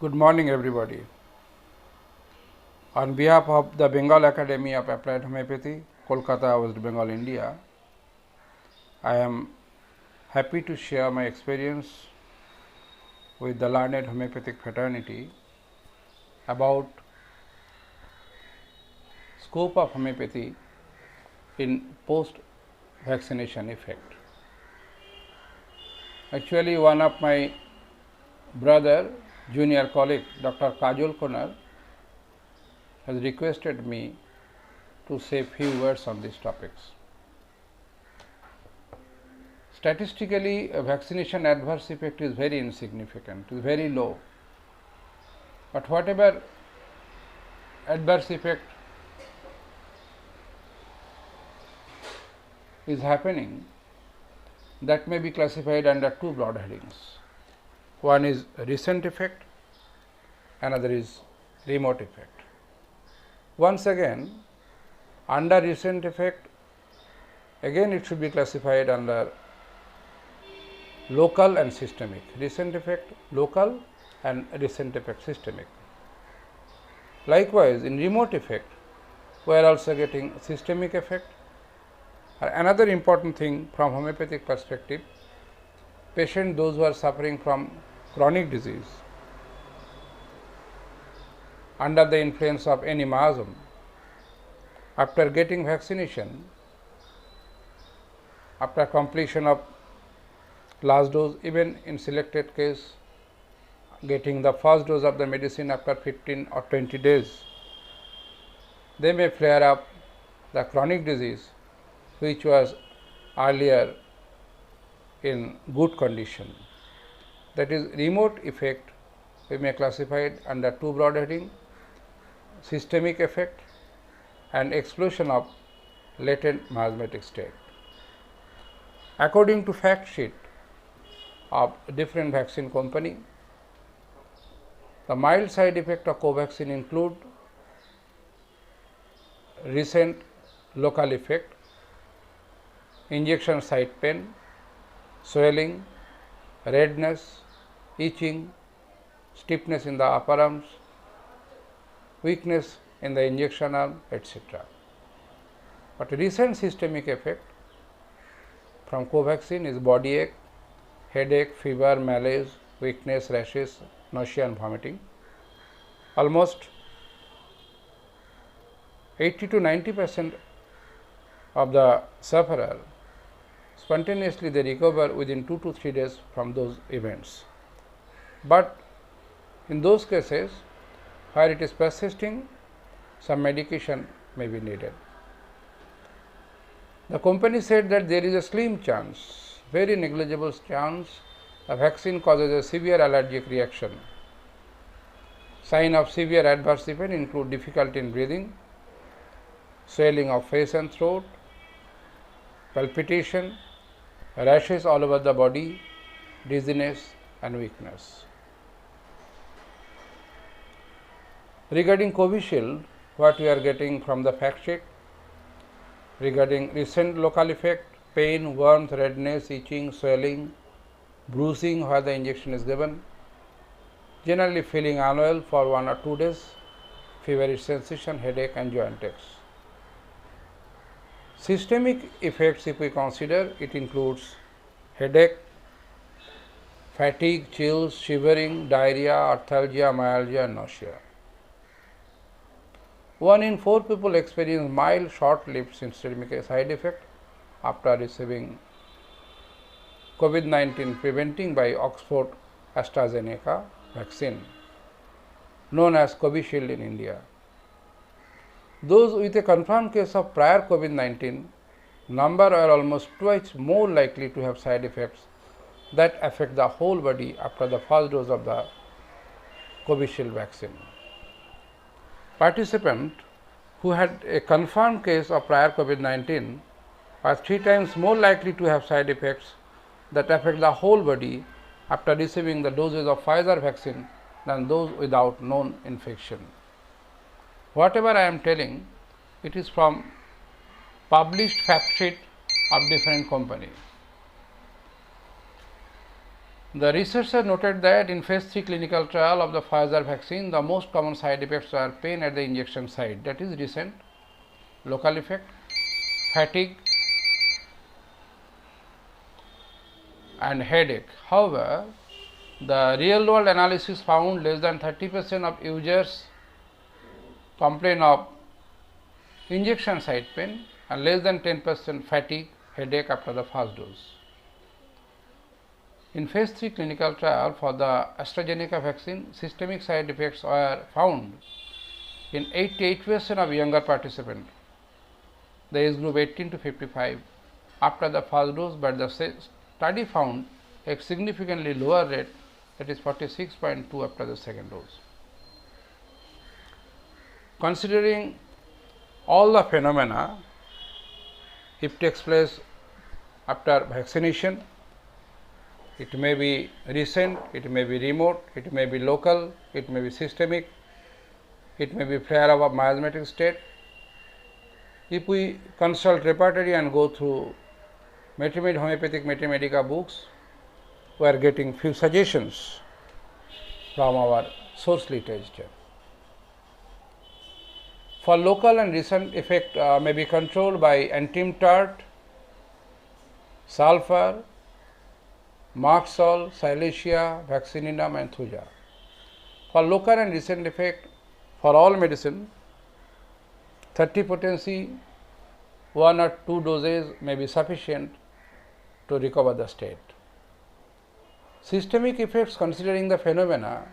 Good morning, everybody. On behalf of the Bengal Academy of Applied Homeopathy, Kolkata, West Bengal, India, I am happy to share my experience with the learned homeopathic fraternity about scope of homeopathy in post-vaccination effect. Actually, one of my brother, junior colleague, Dr. Kajol Konar, has requested me to say few words on these topics. Statistically, a vaccination adverse effect is very insignificant, is very low. But whatever adverse effect is happening, that may be classified under two broad headings. One is recent effect, another is remote effect. Once again, under recent effect, again it should be classified under local and systemic. Recent effect local and recent effect systemic. Likewise, in remote effect, we are also getting systemic effect. Another important thing from homeopathic perspective, patients those who are suffering from chronic disease under the influence of any miasm, after getting vaccination, after completion of last dose, even in selected case getting the first dose of the medicine after 15 or 20 days, they may flare up the chronic disease which was earlier in good condition. That is remote effect, we may classify it under two broad heading, systemic effect and explosion of latent miasmatic state. According to fact sheet of different vaccine company, the mild side effect of Covaxin include recent local effect, injection site pain, swelling, redness, itching, stiffness in the upper arms, weakness in the injection arm, etc. But recent systemic effect from Covaxin is body ache, headache, fever, malaise, weakness, rashes, nausea and vomiting. Almost 80 to 90% of the sufferer spontaneously they recover within 2 to 3 days from those events. But in those cases where it is persisting, some medication may be needed. The company said that there is a slim chance, very negligible chance, the vaccine causes a severe allergic reaction. Sign of severe adverse event include difficulty in breathing, swelling of face and throat, palpitation, rashes all over the body, dizziness and weakness. Regarding Covishield, what we are getting from the fact sheet, regarding recent local effect, pain, warmth, redness, itching, swelling, bruising where the injection is given, generally feeling unwell for 1 or 2 days, feverish sensation, headache and joint aches. Systemic effects, if we consider, it includes headache, fatigue, chills, shivering, diarrhea, arthalgia, myalgia and nausea. 1 in 4 people experience mild short-lived systemic side effect after receiving COVID-19 preventing by Oxford AstraZeneca vaccine known as Covishield in India. Those with a confirmed case of prior COVID-19 number are almost twice more likely to have side effects that affect the whole body after the first dose of the Covishield vaccine. Participant who had a confirmed case of prior COVID-19 are 3 times more likely to have side effects that affect the whole body after receiving the doses of Pfizer vaccine than those without known infection. Whatever I am telling, it is from published fact sheet of different company. The researcher noted that in phase 3 clinical trial of the Pfizer vaccine, the most common side effects are pain at the injection site, that is recent, local effect, fatigue and headache. However, the real world analysis found less than 30% of users complain of injection site pain and less than 10% fatigue, headache after the first dose. In phase 3 clinical trial for the AstraZeneca vaccine, systemic side effects were found in 88% of younger participants, the age group 18 to 55 after the first dose, but the study found a significantly lower rate, that is 46.2 after the second dose. Considering all the phenomena, if takes place after vaccination, it may be recent, it may be remote, it may be local, it may be systemic, it may be flare up of miasmatic state. If we consult repertory and go through homeopathic Mathemedica books, we are getting few suggestions from our source literature. For local and recent effect may be controlled by antium-tart, sulfur, Marxol, Silesia, Vaccininum and Thuja. For local and recent effect for all medicine, 30 potency, 1 or 2 doses may be sufficient to recover the state. Systemic effects considering the phenomena,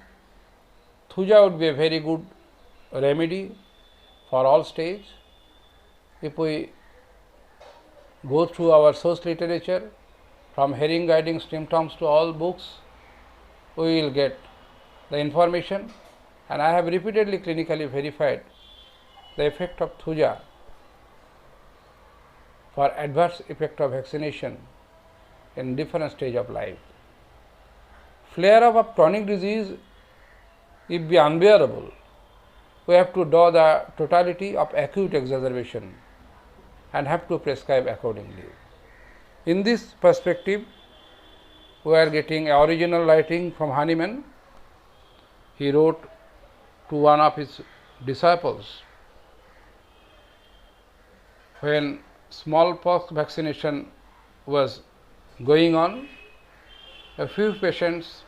Thuja would be a very good remedy for all stage. If we go through our source literature, from Herring guiding symptoms to all books, we will get the information, and I have repeatedly clinically verified the effect of Thuja for adverse effect of vaccination in different stage of life. Flare up of chronic disease, if be unbearable, we have to draw the totality of acute exacerbation and have to prescribe accordingly. In this perspective, we are getting a original writing from Hahnemann. He wrote to one of his disciples, when smallpox vaccination was going on, a few patients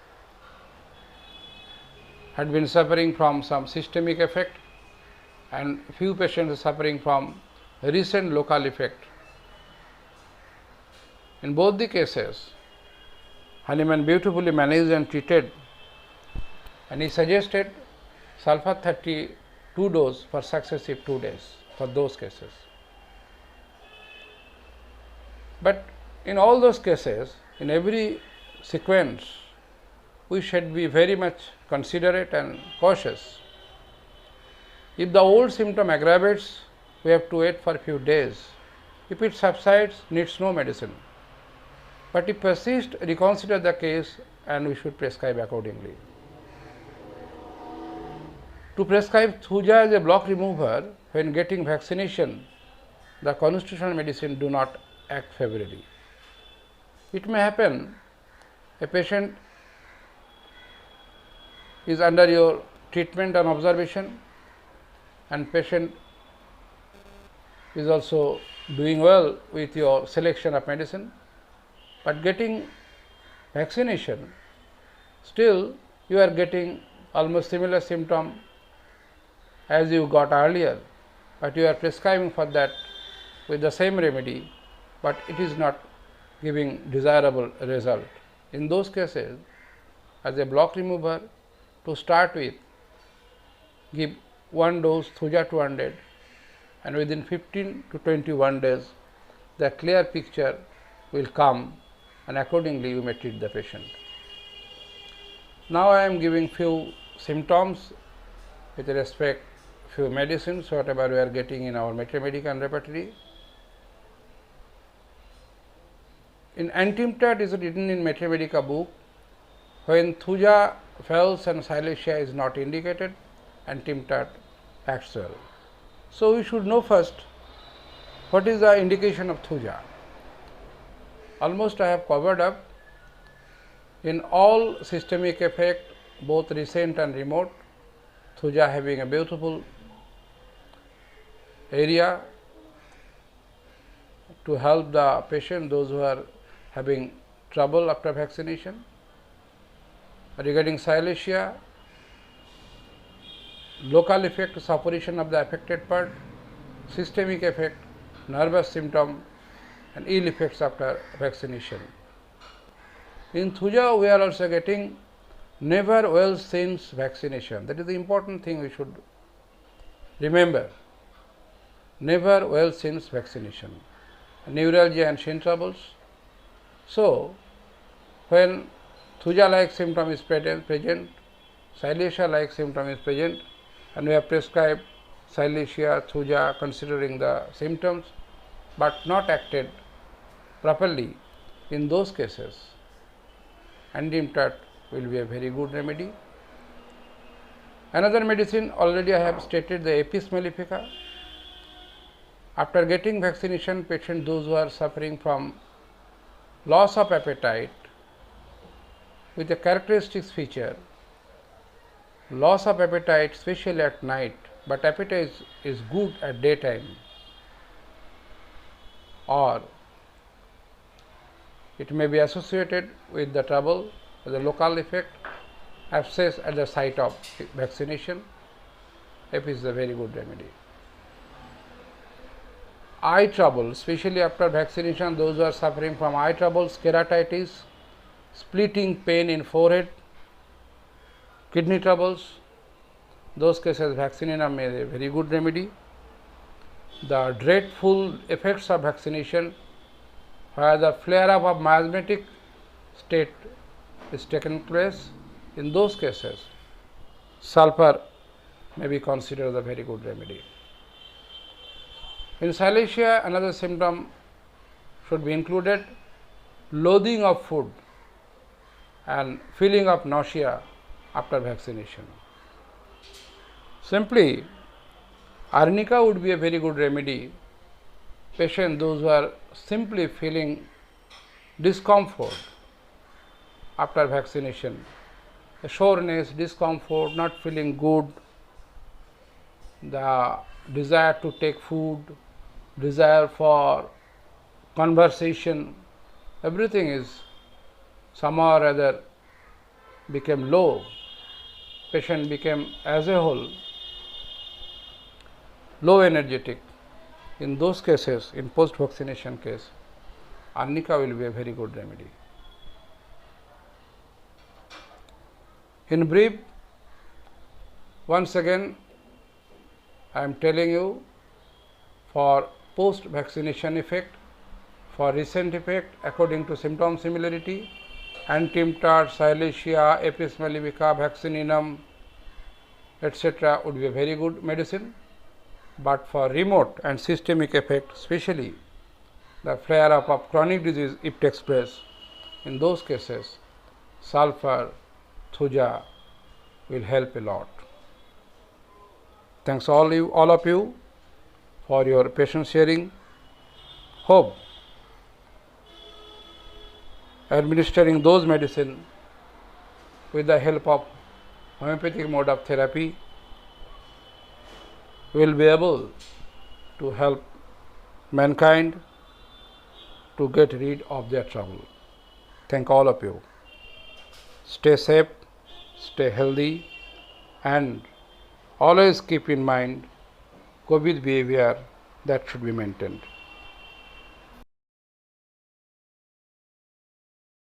had been suffering from some systemic effect and few patients suffering from recent local effect. In both the cases, Hahnemann beautifully managed and treated, and he suggested sulfur 32 dose for successive 2 days for those cases. But in all those cases, in every sequence, we should be very much considerate and cautious. If the old symptom aggravates, we have to wait for a few days. If it subsides, needs no medicine. But if persists, reconsider the case and we should prescribe accordingly. To prescribe Thuja as a block remover when getting vaccination, the constitutional medicine do not act favorably. It may happen a patient is under your treatment and observation, and patient is also doing well with your selection of medicine, but getting vaccination, still you are getting almost similar symptom as you got earlier, but you are prescribing for that with the same remedy, but it is not giving desirable result. In those cases, as a block remover, to start with, give 1 dose Thuja 200, and within 15 to 21 days, the clear picture will come, and accordingly you may treat the patient. Now I am giving few symptoms with respect few medicines, whatever we are getting in our Mathemedica and repertory. In Antium-Tart is written in Mathemedica book, when Thuja fails and Silesia is not indicated, Antium-Tart acts well. So we should know first what is the indication of Thuja. Almost I have covered up In all systemic effect, both recent and remote, Thuja having a beautiful area to help the patient, those who are having trouble after vaccination. Regarding Silesia, local effect, suppuration of the affected part, systemic effect, nervous symptom and ill effects after vaccination. In Thuja, we are also getting never well since vaccination. That is the important thing we should remember. Never well since vaccination. Neuralgia and shin troubles. So, when Thuja-like symptom is present, Silesia-like symptom is present, and we have prescribed Silesia, Thuja considering the symptoms, but not acted properly in those cases, Antimtat will be a very good remedy. Another medicine, already I have stated, the Apis mellifica. After getting vaccination, patients those who are suffering from loss of appetite with a characteristic feature, loss of appetite especially at night, but appetite is good at daytime, or it may be associated with the trouble, the local effect, abscess at the site of vaccination. Apis is a very good remedy. Eye trouble, especially after vaccination, those who are suffering from eye troubles, keratitis, splitting pain in forehead, kidney troubles, those cases vaccination is a very good remedy. The dreadful effects of vaccination, where the flare up of miasmatic state is taken place, in those cases sulphur may be considered a very good remedy. In Silesia, another symptom should be included, loathing of food and feeling of nausea after vaccination. Simply, arnica would be a very good remedy. Patients those who are simply feeling discomfort after vaccination, soreness, discomfort, not feeling good, the desire to take food, desire for conversation, everything is somehow or other became low. Patient became as a whole low energetic. In those cases, in post vaccination case, arnica will be a very good remedy. In brief, once again I am telling you, for post vaccination effect, for recent effect according to symptom similarity, Antimtat, Silesia, Apis mellifica, Vaccininum, etc. would be a very good medicine. But for remote and systemic effect, especially the flare up of chronic disease if takes place, in those cases sulphur, Thuja will help a lot. Thanks all of you for your patient sharing. Hope administering those medicine with the help of homeopathic mode of therapy will be able to help mankind to get rid of their trouble. Thank all of you. Stay safe, stay healthy, and always keep in mind COVID behavior that should be maintained.